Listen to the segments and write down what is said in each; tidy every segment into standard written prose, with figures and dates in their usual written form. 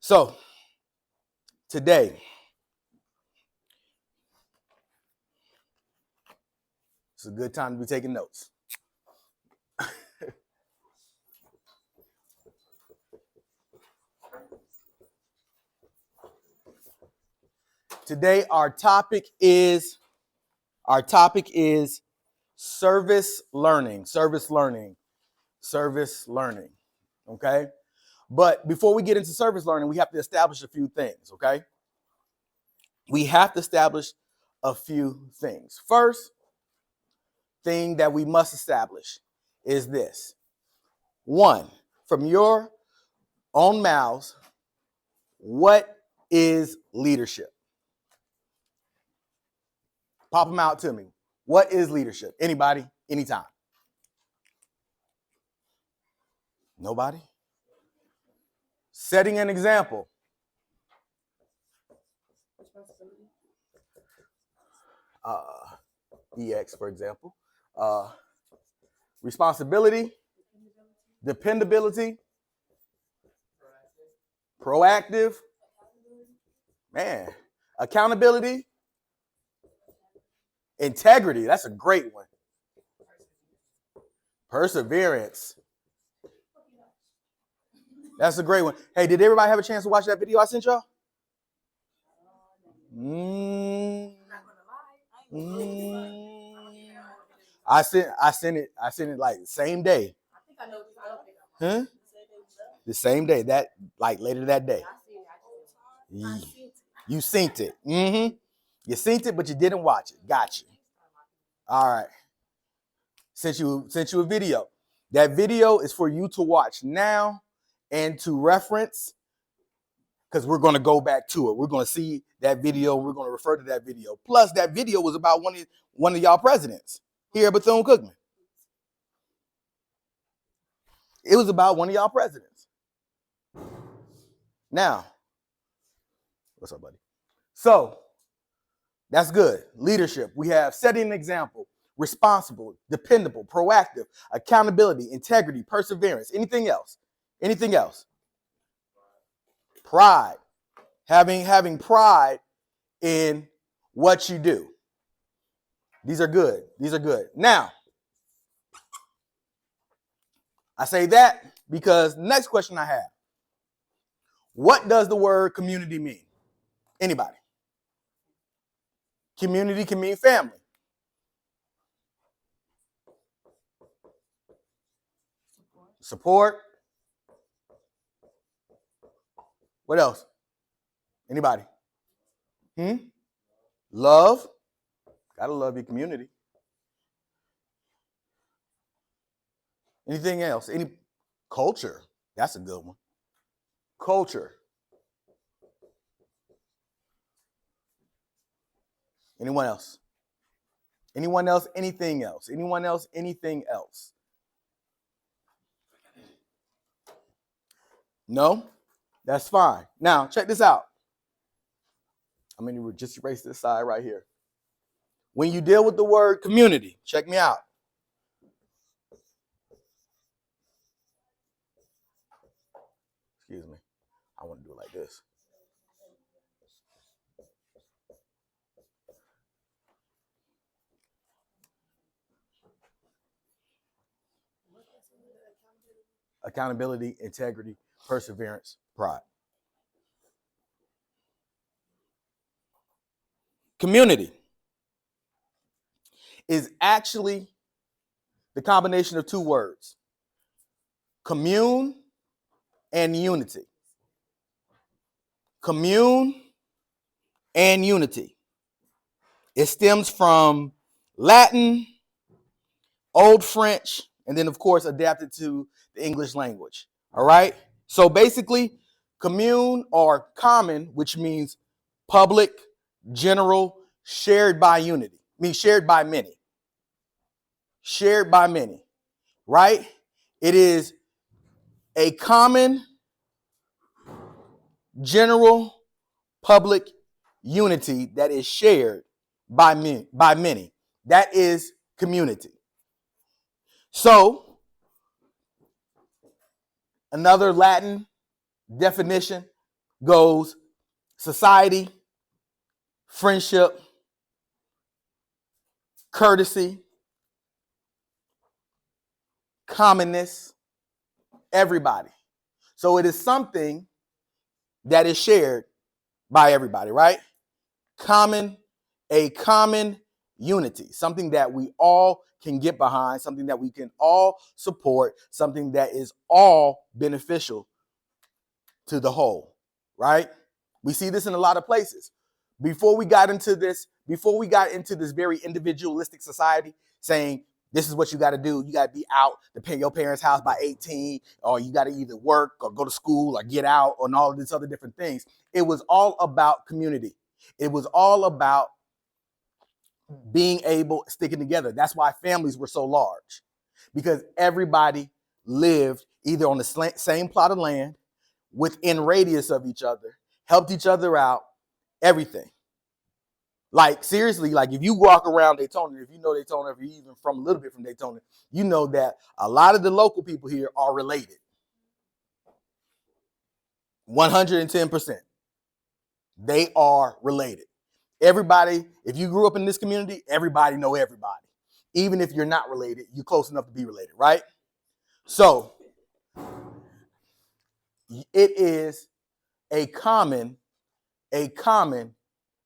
So today, it's a good time to be taking notes. Today, our topic is service learning. Okay. But before we get into service learning, we have to establish a few things. Okay. We have to establish a few things. First thing that we must establish is this. One, from your own mouths, what is leadership? Pop them out to me. What is leadership? Anybody? Anytime? Nobody? Setting an example. EX, for example. Responsibility. Dependability. Proactive. Man. Accountability. Integrity. That's a great one. Perseverance. That's a great one. Hey, did everybody have a chance to watch that video I sent y'all? I sent it like the same day. I think I know. Huh? The same day, that like later that day. You synced it. Mm-hmm. You synced it, but you didn't watch it. Got you. All right. Sent you a video. That video is for you to watch now and to reference, because we're going to go back to it. We're going to see that video. We're going to refer to that video. Plus, that video was about one of y'all presidents here at Bethune-Cookman. It was about one of y'all presidents. Now, what's up, buddy? So, that's good. Leadership. We have setting an example, responsible, dependable, proactive, accountability, integrity, perseverance. Anything else? Anything else? Pride. Having pride in what you do. These are good. These are good. Now, I say that because next question I have. What does the word community mean? Anybody? Community can mean family. Support. What else? Anybody? Love. Gotta love your community. Anything else? Any culture? That's a good one. Culture. Anyone else? Anyone else? Anything else? Anyone else? Anything else? No? That's fine. Now, check this out. I'm going to just erase this side right here. When you deal with the word community, check me out. Excuse me. I want to do it like this. Accountability, integrity, perseverance, pride. Community is actually the combination of two words, commune and unity. Commune and unity. It stems from Latin, Old French, and then, of course, adapted to the English language. All right? So basically, commune or common, which means public, general, shared by unity. Means shared by many. Shared by many. Right? It is a common, general, public unity that is shared by many. That is community. So, another Latin definition goes society, friendship, courtesy, commonness, everybody. So it is something that is shared by everybody, right? A common unity, something that we all can get behind, something that we can all support, something that is all beneficial to the whole, right? We see this in a lot of places. Before we got into this very individualistic society saying this is what you got to do, you got to be out to pay your parents' house by 18, or you got to either work or go to school or get out and all of these other different things. It was all about community. It was all about being able, sticking together. That's why families were so large, because everybody lived either on the same plot of land, within radius of each other, helped each other out, everything. Like, seriously, like if you walk around Daytona, if you know Daytona, if you're even from a little bit from Daytona, you know that a lot of the local people here are related. 110%. They are related. Everybody, if you grew up in this community, everybody know everybody. Even if you're not related, you're close enough to be related, right? So it is a common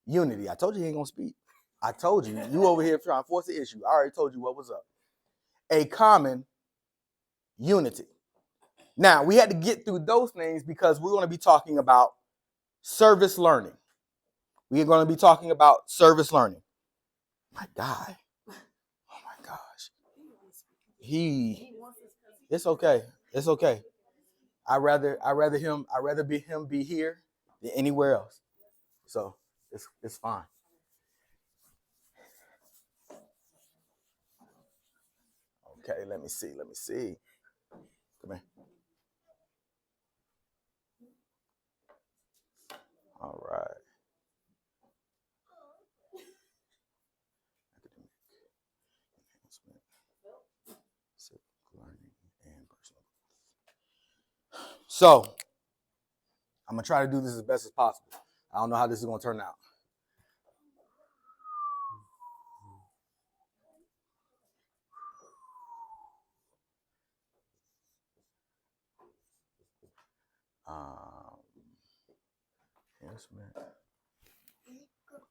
unity. I told you he ain't gonna speak. I told you, you over here trying to force the issue. I already told you what was up. A common unity. Now, we had to get through those things because we're going to be talking about service learning. We are going to be talking about service learning. My God. Oh my gosh. It's okay. It's okay. I'd rather him be here than anywhere else. So it's fine. Okay, let me see. Come here. All right. Academic enhancement, civic learning, and personal. So I'm gonna try to do this as best as possible. I don't know how this is gonna turn out. Enhancement.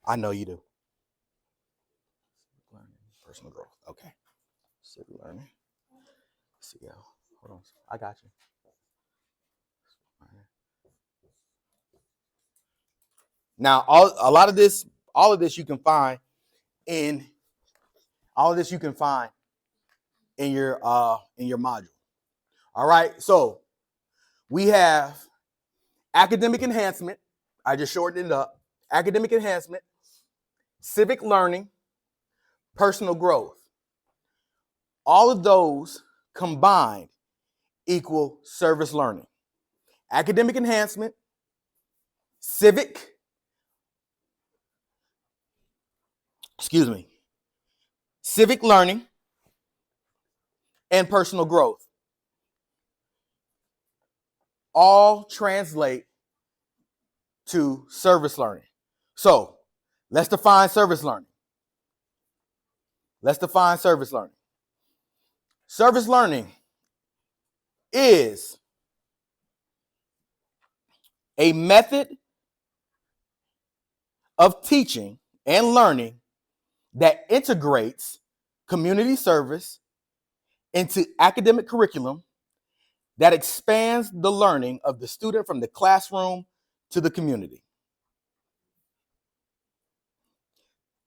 I know you do. Learning, personal growth. Okay. Civic learning. See, hold on. I got you. Now, all of this you can find in your module. All right. So we have academic enhancement. I just shortened it up. Academic enhancement, civic learning, personal growth. All of those combined equal service learning. Academic enhancement, civic learning, and personal growth all translate to service learning. So let's define service learning. Service learning is a method of teaching and learning that integrates community service into academic curriculum that expands the learning of the student from the classroom to the community.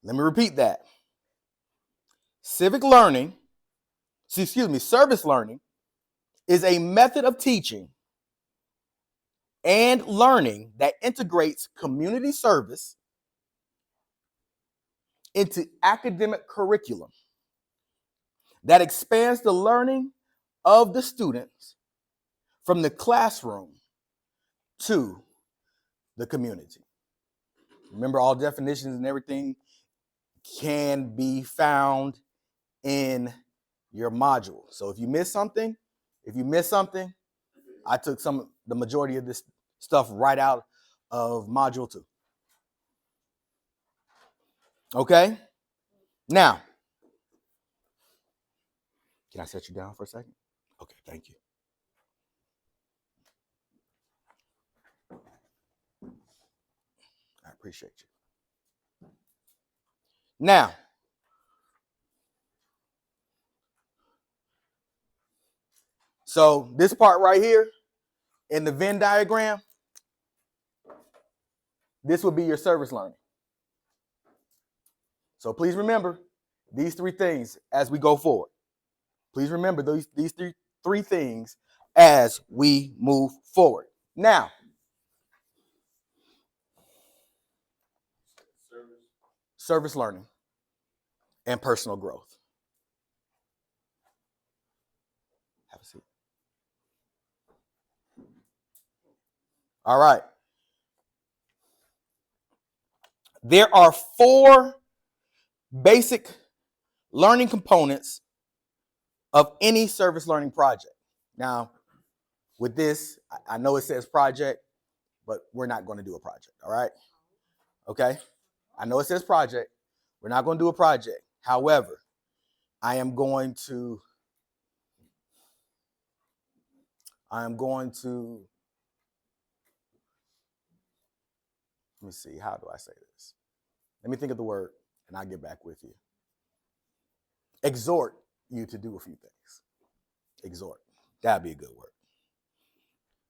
Let me repeat that. Service learning is a method of teaching and learning that integrates community service into academic curriculum that expands the learning of the students from the classroom to the community. Remember, all definitions and everything can be found in your module. So if you miss something, I took the majority of this stuff right out of Module 2. Okay? Now, can I set you down for a second? Okay, thank you. I appreciate you. Now, so this part right here in the Venn diagram, this would be your service learning. So please remember these three things as we go forward. Please remember these three things as we move forward. Now, service learning and personal growth. Have a seat. All right. There are 4 basic learning components of any service learning project. Now, with this, I know it says project, but we're not going to do a project, all right? Okay? I know it says project. We're not going to do a project. However, I am going to let me see, how do I say this? Let me think of the word, and I'll get back with you. Exhort you to do a few things. Exhort. That'd be a good word.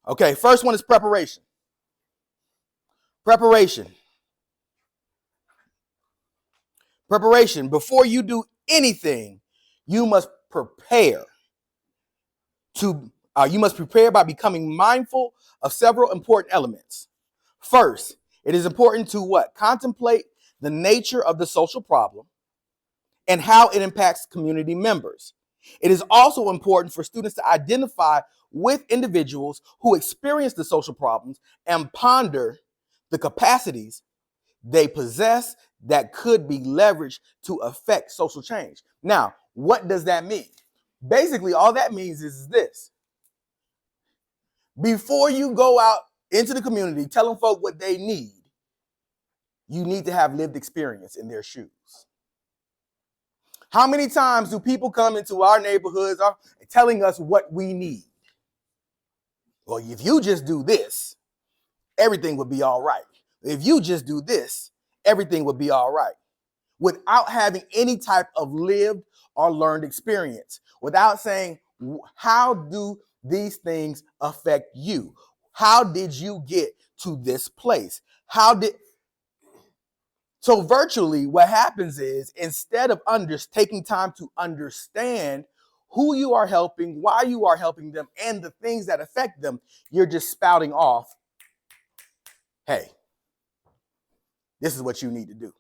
Okay, first one is preparation. Preparation. Before you do anything, you must prepare. You must prepare by becoming mindful of several important elements. First, it is important to what? Contemplate the nature of the social problem and how it impacts community members. It is also important for students to identify with individuals who experience the social problems and ponder the capacities they possess that could be leveraged to affect social change. Now, what does that mean? Basically, all that means is this. Before you go out into the community telling folk what they need, you need to have lived experience in their shoes. How many times do people come into our neighborhoods telling us what we need? Well, if you just do this, everything would be all right. If you just do this, everything would be all right. Without having any type of lived or learned experience, without saying, how do these things affect you? How did you get to this place? So virtually what happens is, instead of taking time to understand who you are helping, why you are helping them, and the things that affect them, you're just spouting off, hey, this is what you need to do,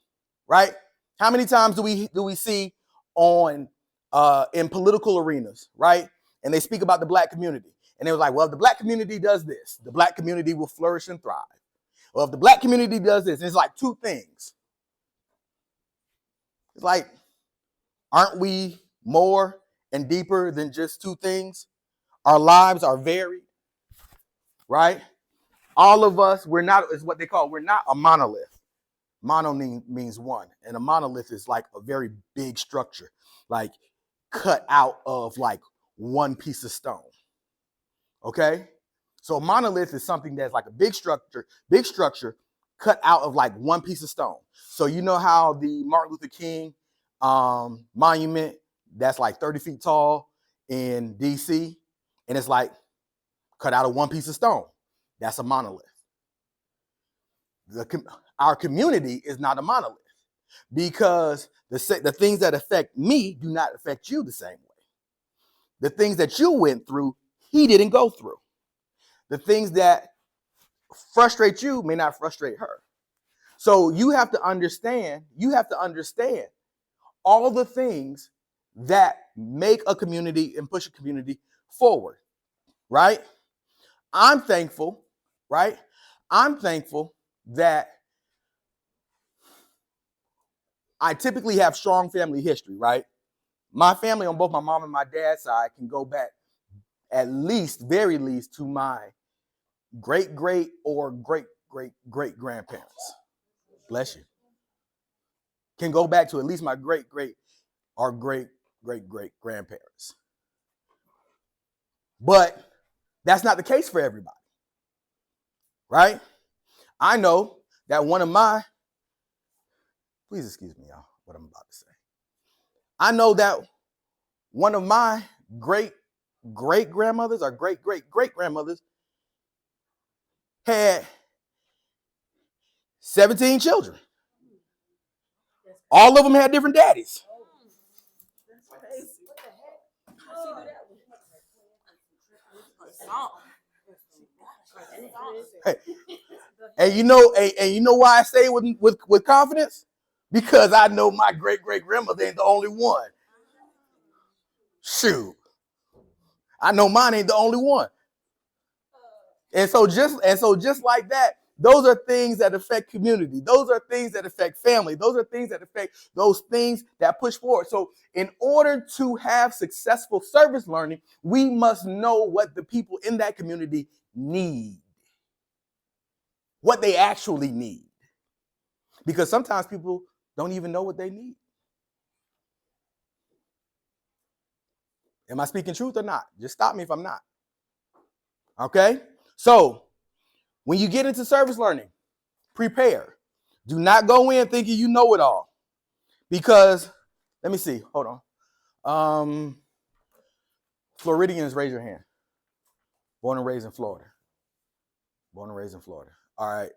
right? How many times do we see in political arenas, right? And they speak about the Black community. And they were like, well, if the Black community does this, the Black community will flourish and thrive. Well, if the Black community does this, it's like 2 things. It's like, aren't we more and deeper than just 2 things? Our lives are varied, right? All of us, we're not a monolith. Mono means one, and a monolith is like a very big structure, like cut out of like one piece of stone. Okay? So a monolith is something that's like a big structure cut out of like one piece of stone. So you know how the Martin Luther King monument that's like 30 feet tall in DC, and it's like cut out of one piece of stone. That's a monolith. Our community is not a monolith, because the things that affect me do not affect you the same way. The things that you went through, he didn't go through. The things that frustrate you may not frustrate her. So you have to understand all the things that make a community and push a community forward, right? I'm thankful that I typically have strong family history, right? My family on both my mom and my dad's side can go back very least to my great or great great grandparents. Bless you. Can go back to at least my great grandparents. But that's not the case for everybody, right? I know that please excuse me, y'all, what I'm about to say. I know that one of my great grandmothers or great grandmothers had 17 children. All of them had different daddies. Hey, and you know why I say it with confidence? Because I know my great grandmother ain't the only one. Shoot, I know mine ain't the only one. And so just like that, those are things that affect community. Those are things that affect family. Those are things that affect those things that push forward. So in order to have successful service learning, we must know what the people in that community need. What they actually need. Because sometimes people don't even know what they need. Am I speaking truth or not? Just stop me if I'm not. Okay? So, when you get into service learning, prepare. Do not go in thinking you know it all. Because, let me see. Hold on. Floridians, raise your hand. Born and raised in Florida. Born and raised in Florida. All right.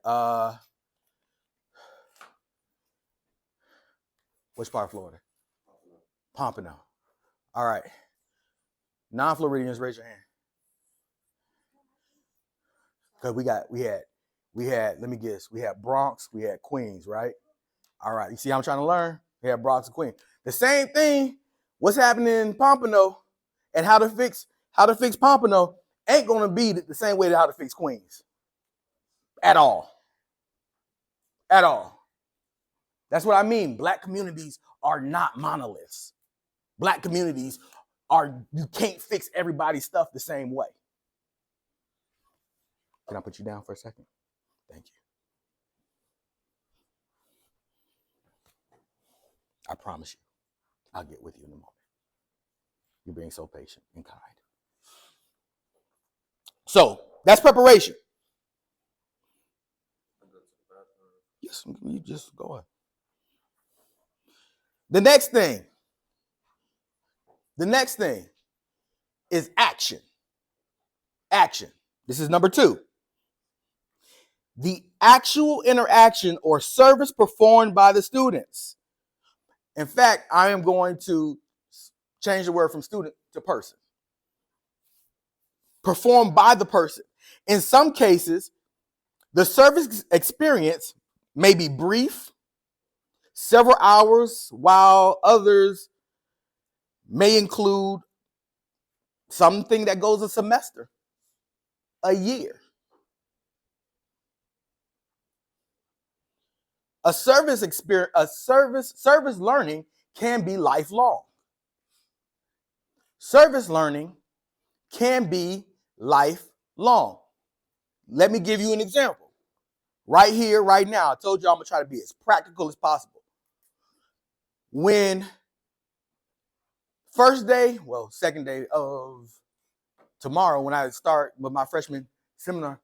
Which part of Florida? Pompano. All right. Non-Floridians, raise your hand. Because we had, let me guess, we had Bronx, we had Queens, right? All right. You see how I'm trying to learn? We had Bronx and Queens. The same thing, what's happening in Pompano and how to fix Pompano ain't going to be the same way to how to fix Queens. At all. At all. That's what I mean. Black communities are not monoliths. Black communities you can't fix everybody's stuff the same way. Can I put you down for a second? Thank you. I promise you, I'll get with you in a moment. You're being so patient and kind. So, that's preparation. Yes, you just go ahead. The next thing is action. Action. This is number 2. The actual interaction or service performed by the students. In fact, I am going to change the word from student to person. Performed by the person. In some cases, the service experience may be brief, several hours, while others may include something that goes a semester, a year. A service learning can be lifelong. Service learning can be lifelong. Let me give you an example. Right here, right now, I told you I'm going to try to be as practical as possible. When second day of tomorrow, when I start with my freshman seminar.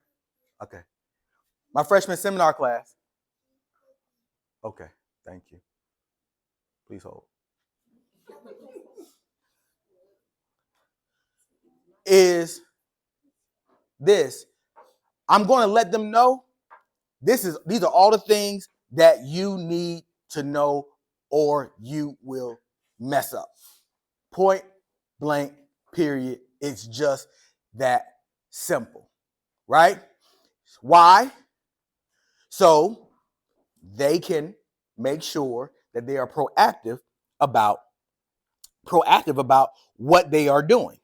Okay. My freshman seminar class. Okay, thank you. Please hold. Is this. I'm going to let them know these are all the things that you need to know or you will mess up. Point blank, period. It's just that simple, right? Why? So they can make sure that they are proactive about what they are doing.